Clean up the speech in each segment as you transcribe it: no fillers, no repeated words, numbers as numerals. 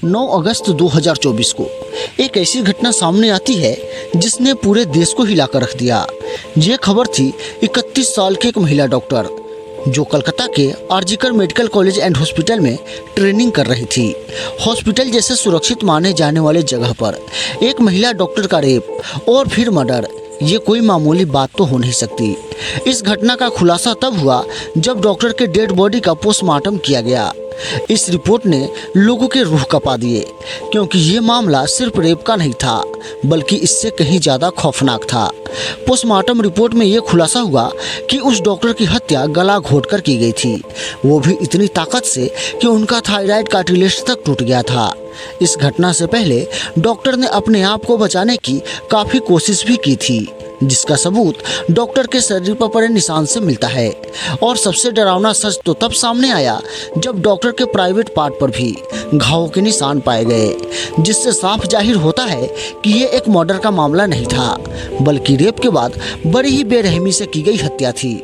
9 अगस्त 2024 को एक ऐसी घटना सामने आती है जिसने पूरे देश को हिलाकर रख दिया। ये खबर थी 31 साल की एक महिला डॉक्टर जो कलकत्ता के RG Kar medical college and hospital में ट्रेनिंग कर रही थी। हॉस्पिटल जैसे सुरक्षित माने जाने वाले जगह पर एक महिला डॉक्टर का रेप और फिर मर्डर, ये कोई मामूली बात तो हो नहीं सकती। इस घटना का खुलासा तब हुआ जब डॉक्टर के डेड बॉडी का पोस्टमार्टम किया गया। इस रिपोर्ट ने लोगों के रूह कपा दिए, क्योंकि ये मामला सिर्फ रेप का नहीं था बल्कि इससे कहीं ज़्यादा खौफनाक था। पोस्टमार्टम रिपोर्ट में ये खुलासा हुआ कि उस डॉक्टर की हत्या गला घोंटकर की गई थी, वो भी इतनी ताकत से कि उनका थायराइड कार्टिलेज तक टूट गया था। इस घटना से पहले डॉक्टर ने अपने आप को बचाने की काफ़ी कोशिश भी की थी, जिसका सबूत डॉक्टर के शरीर पर पड़े निशान से मिलता है। और सबसे डरावना सच तो तब सामने आया जब डॉक्टर के प्राइवेट पार्ट पर भी घावों के निशान पाए गए, जिससे साफ जाहिर होता है कि ये एक मर्डर का मामला नहीं था बल्कि रेप के बाद बड़ी ही बेरहमी से की गई हत्या थी।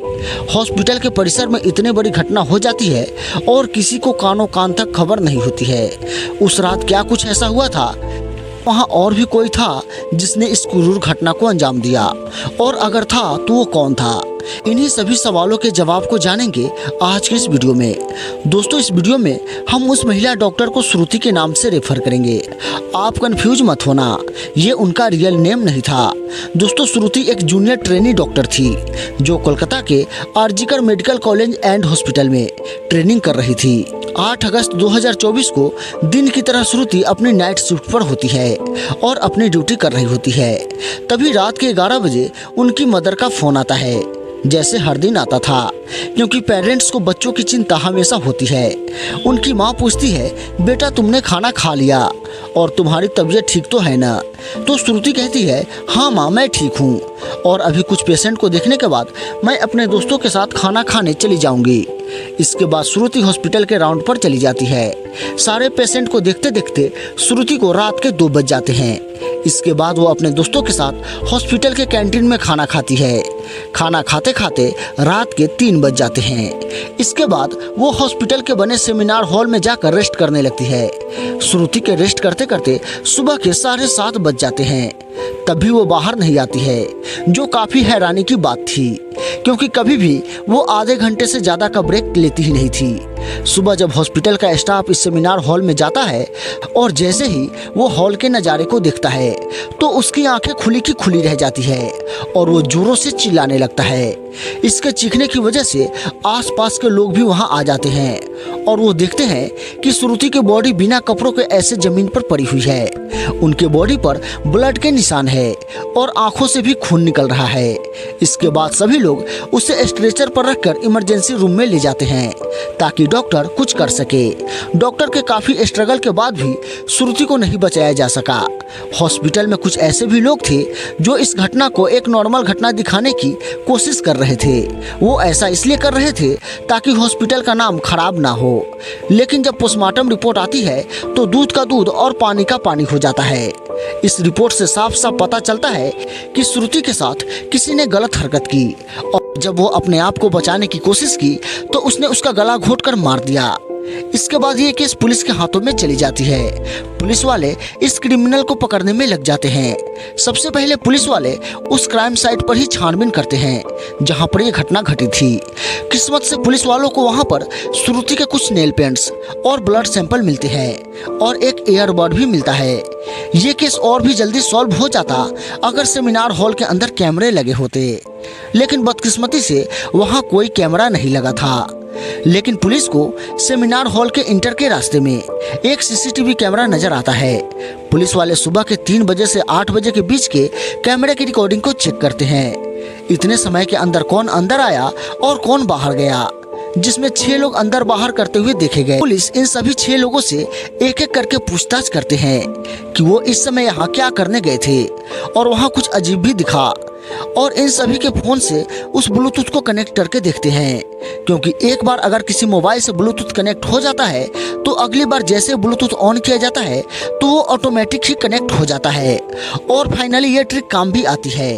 हॉस्पिटल के परिसर में इतने बड़ी घटना हो जाती है और किसी को कानों कान तक खबर नहीं होती है। उस रात क्या कुछ ऐसा हुआ था? वहाँ और भी कोई था जिसने इस क्रूर घटना को अंजाम दिया, और अगर था तो वो कौन था? इन्हीं सभी सवालों के जवाब को जानेंगे आज के इस वीडियो में। दोस्तों, इस वीडियो में हम उस महिला डॉक्टर को श्रुति के नाम से रेफर करेंगे। आप कंफ्यूज मत होना, ये उनका रियल नेम नहीं था। दोस्तों, श्रुति एक जूनियर ट्रेनी डॉक्टर थी जो कोलकाता के RG Kar medical college and hospital में ट्रेनिंग कर रही थी। 8 अगस्त 2024 को दिन की तरह श्रुति अपनी नाइट शिफ्ट पर होती है और अपनी ड्यूटी कर रही होती है। तभी रात के 11 बजे उनकी मदर का फोन आता है, जैसे हर दिन आता था, क्योंकि पेरेंट्स को बच्चों की चिंता हमेशा होती है। उनकी माँ पूछती है, बेटा तुमने खाना खा लिया और तुम्हारी तबीयत ठीक तो है ना? तो श्रुति कहती है, हाँ माँ मैं ठीक हूँ, और अभी कुछ पेशेंट को देखने के बाद मैं अपने दोस्तों के साथ खाना खाने चली जाऊँगी। इसके बाद श्रुति हॉस्पिटल के राउंड पर चली जाती है। सारे पेशेंट को देखते देखते श्रुति को रात के 2 बज जाते हैं। इसके बाद वो अपने दोस्तों के साथ हॉस्पिटल के कैंटीन में खाना खाती है। खाना खाते खाते रात के 3 बज जाते हैं। इसके बाद वो हॉस्पिटल के बने सेमिनार हॉल में जाकर रेस्ट करने लगती है। श्रुति के रेस्ट करते करते सुबह के 7:30 बज जाते हैं। तब भी वो बाहर नहीं आती है, जो काफ़ी हैरानी की बात थी, क्योंकि कभी भी वो आधे घंटे से ज़्यादा का ब्रेक लेती ही नहीं थी। सुबह जब हॉस्पिटल का स्टाफ इस सेमिनार हॉल में जाता है और जैसे ही वो हॉल के नज़ारे को देखता है तो उसकी आंखें खुली की खुली रह जाती है और वो जोरों से चिल्लाने लगता है। इसके चीखने की वजह से आसपास के लोग भी वहाँ आ जाते हैं और वो देखते हैं कि श्रुति की बॉडी बिना कपड़ों के ऐसे ज़मीन पर पड़ी हुई है। उनके बॉडी पर ब्लड के निशान है और आंखों से भी खून निकल रहा है। इसके बाद सभी लोग उसे स्ट्रेचर पर रखकर इमरजेंसी रूम में ले जाते हैं ताकि डॉक्टर कुछ कर सके। डॉक्टर के काफ़ी स्ट्रगल के बाद भी श्रुति को नहीं बचाया जा सका। हॉस्पिटल में कुछ ऐसे भी लोग थे जो इस घटना को एक नॉर्मल घटना दिखाने की कोशिश कर रहे थे। वो ऐसा इसलिए कर रहे थे ताकि हॉस्पिटल का नाम खराब ना हो। लेकिन जब पोस्टमार्टम रिपोर्ट आती है तो दूध का दूध और पानी का पानी हो जाता है। इस रिपोर्ट से साफ साफ पता चलता है कि श्रुति के साथ किसी ने गलत हरकत की और जब वो अपने आप को बचाने की कोशिश की तो उसने उसका गला घोंटकर मार दिया। इसके बाद ये केस पुलिस के हाथों में चली जाती है। पुलिस वाले इस क्रिमिनल को पकड़ने में लग जाते हैं। सबसे पहले पुलिस वाले उस क्राइम साइट पर ही छानबीन करते हैं जहां पर ये घटना घटी थी। किस्मत से पुलिस वालों को वहां पर श्रुति के कुछ नेल पेंट्स और ब्लड सैंपल मिलते हैं और एक एयरबड भी मिलता है। ये केस और भी जल्दी सॉल्व हो जाता अगर सेमिनार हॉल के अंदर कैमरे लगे होते, लेकिन बदकिस्मती से वहाँ कोई कैमरा नहीं लगा था। लेकिन पुलिस को सेमिनार हॉल के इंटर के रास्ते में एक सीसीटीवी कैमरा नजर आता है। पुलिस वाले सुबह के 3 बजे से 8 बजे के बीच के कैमरे की रिकॉर्डिंग को चेक करते हैं। इतने समय के अंदर कौन अंदर आया और कौन बाहर गया, जिसमें 6 लोग अंदर बाहर करते हुए देखे गए। पुलिस इन सभी 6 लोगों से एक एक करके पूछताछ करते हैं कि वो इस समय यहाँ क्या करने गए थे और वहाँ कुछ अजीब भी दिखा। और इन सभी के फोन से उस ब्लूटूथ को कनेक्ट करके देखते हैं, क्योंकि एक बार अगर किसी मोबाइल से ब्लूटूथ कनेक्ट हो जाता है तो अगली बार जैसे ब्लूटूथ ऑन किया जाता है तो वो ऑटोमेटिक ही कनेक्ट हो जाता है। और फाइनली ये ट्रिक काम भी आती है,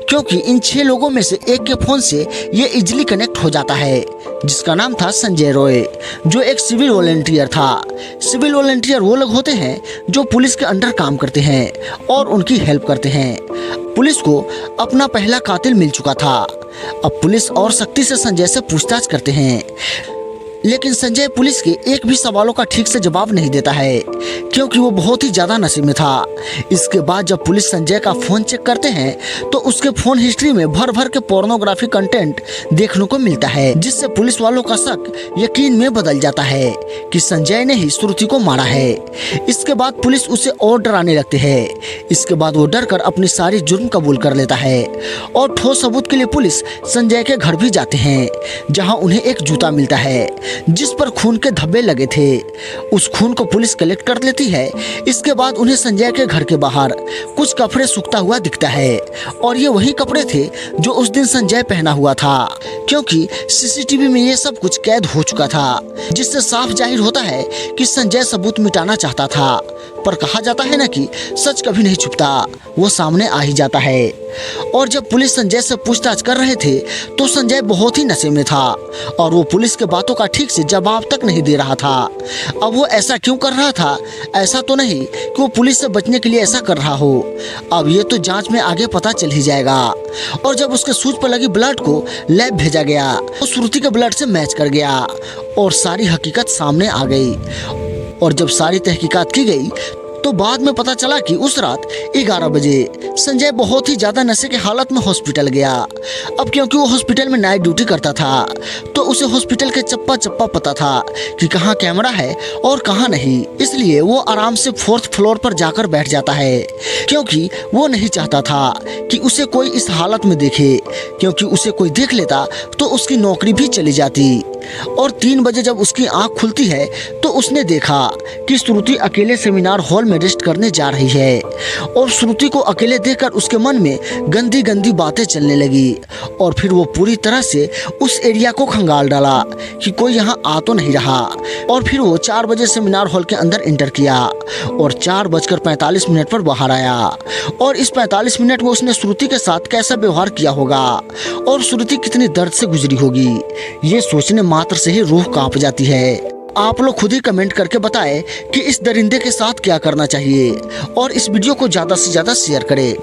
क्योंकि इन 6 लोगों में से एक के फोन से ये इजिली कनेक्ट हो जाता है, जिसका नाम था संजय रॉय, जो एक सिविल वॉलंटियर था। सिविल वॉलंटियर वो लोग होते हैं जो पुलिस के अंडर काम करते हैं और उनकी हेल्प करते हैं। पुलिस को अपना पहला कातिल मिल चुका था। अब पुलिस और सख्ती से संजय से पूछताछ करते हैं, लेकिन संजय पुलिस के एक भी सवालों का ठीक से जवाब नहीं देता है, क्योंकि वो बहुत ही ज़्यादा नशे में था। इसके बाद जब पुलिस संजय का फ़ोन चेक करते हैं तो उसके फ़ोन हिस्ट्री में भर भर के पोर्नोग्राफी कंटेंट देखने को मिलता है, जिससे पुलिस वालों का शक यकीन में बदल जाता है कि संजय ने ही श्रुति को मारा है। इसके बाद पुलिस उसे और डराने लगती है। इसके बाद वो डर कर अपनी सारी जुर्म कबूल कर लेता है और ठोस सबूत के लिए पुलिस संजय के घर भी जाते हैं, जहाँ उन्हें एक जूता मिलता है जिस पर खून के धब्बे लगे थे। उस खून को पुलिस कलेक्ट कर लेती है। इसके बाद उन्हें संजय के घर के बाहर कुछ कपड़े सूखता हुआ दिखता है, और ये वही कपड़े थे जो उस दिन संजय पहना हुआ था, क्योंकि सीसीटीवी में ये सब कुछ कैद हो चुका था, जिससे साफ जाहिर होता है कि संजय सबूत मिटाना चाहता था। पर कहा जाता है ना कि सच कभी नहीं छुपता, वो सामने आ ही जाता है। और जब पुलिस संजय से पूछताछ कर रहे थे तो संजय बहुत ही नशे में था और वो पुलिस के बातों का ठीक से जवाब तक नहीं दे रहा था। अब वो ऐसा क्यों कर रहा था? ऐसा तो नहीं कि वो पुलिस से बचने के लिए ऐसा कर रहा हो। अब ये तो जांच में आगे पता चल ही जाएगा। और जब उसके सूज पर लगी ब्लड को लैब भेजा गया तो श्रुति के ब्लड से मैच कर गया और सारी हकीकत सामने आ गई। और जब सारी तहकीकात की गई तो बाद में पता चला कि उस रात 11 बजे संजय बहुत ही ज़्यादा नशे के हालत में हॉस्पिटल गया। अब क्योंकि वो हॉस्पिटल में नाइट ड्यूटी करता था तो उसे हॉस्पिटल के चप्पा चप्पा पता था कि कहाँ कैमरा है और कहाँ नहीं, इसलिए वो आराम से 4th फ्लोर पर जाकर बैठ जाता है, क्योंकि वो नहीं चाहता था कि उसे कोई इस हालत में देखे, क्योंकि उसे कोई देख लेता तो उसकी नौकरी भी चली जाती। और 3 बजे जब उसकी आंख खुलती है तो उसने देखा कि श्रुति अकेले सेमिनार हॉल में रेस्ट करने जा रही है। और श्रुति को अकेले देखकर उसके मन में गंदी गंदी बातें चलने लगी और फिर वो पूरी तरह से उस एरिया को खंगाल डाला कि कोई यहाँ आ तो नहीं रहा। और फिर वो 4 बजे सेमिनार हॉल के अंदर एंटर किया और 4:45 पर बाहर आया। और इस 45 मिनट में उसने श्रुति के साथ कैसा व्यवहार किया होगा और श्रुति कितनी दर्द से गुजरी होगी, ये सोचने मात्र से ही रूह कांप जाती है। आप लोग खुद ही कमेंट करके बताएं कि इस दरिंदे के साथ क्या करना चाहिए और इस वीडियो को ज़्यादा से ज़्यादा शेयर करें।